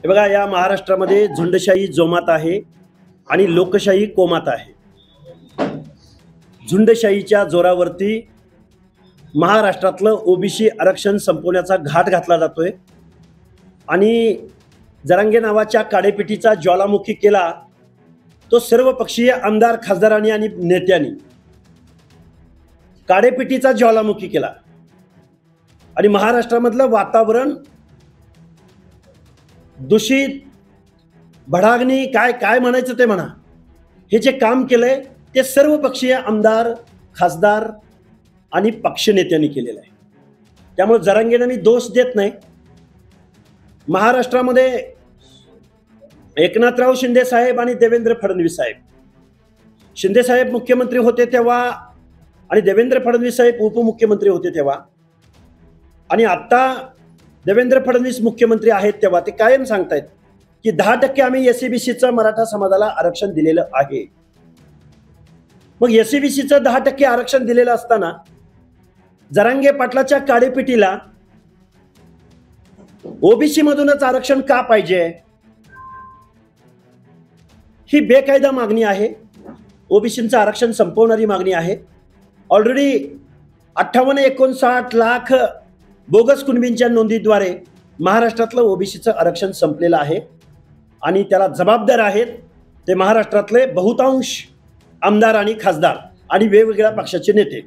हे बघा, या महाराष्ट्रामध्ये झुंडशाही जोमात आहे आणि लोकशाही कोमात आहे। झुंडशाहीच्या जोरावरती महाराष्ट्रातलं ओबीसी आरक्षण संपवण्याचा घाट घातला जातोय आणि जरांगे नावाच्या काडेपिटीचा ज्वालामुखी केला तो सर्वपक्षीय आमदार खासदारांनी आणि नेत्यांनी काडेपिटीचा ज्वालामुखी केला आणि महाराष्ट्रामधलं वातावरण दूषित भडागणी काय काय म्हणायचं ते म्हणा, हे जे काम केलंय ते सर्वपक्षीय आमदार खासदार आणि पक्षनेत्यांनी केलेलं आहे। त्यामुळे जरांगेंना मी दोष देत नाही। महाराष्ट्रामध्ये एकनाथराव शिंदे साहेब आणि देवेंद्र फडणवीस साहेब, शिंदे साहेब मुख्यमंत्री होते तेव्हा आणि देवेंद्र फडणवीस साहेब उपमुख्यमंत्री होते तेव्हा आणि आता देवेंद्र फडणवीस मुख्यमंत्री आहेत तेव्हा ते कायम सांगतायत की 10% आम्ही एससीबीसीचं मराठा समाजाला आरक्षण दिलेलं आहे। मग एससीबीसीचं 10% आरक्षण दिलेलं असताना जरांगे पाटलाच्या काडेपिटीला ओबीसी मधूनच आरक्षण का पाहिजे? ही बेकायदा मागणी आहे, ओबीसीचं आरक्षण संपवणारी मागणी आहे। ऑलरेडी 58-59 लाख बोगस कुणबींच्या नोंदीद्वारे महाराष्ट्रातलं ओबीसीचं आरक्षण संपलेलं आहे आणि त्याला जबाबदार आहेत ते महाराष्ट्रातले बहुतांश आमदार आणि खासदार आणि वेगवेगळ्या पक्षाचे नेते।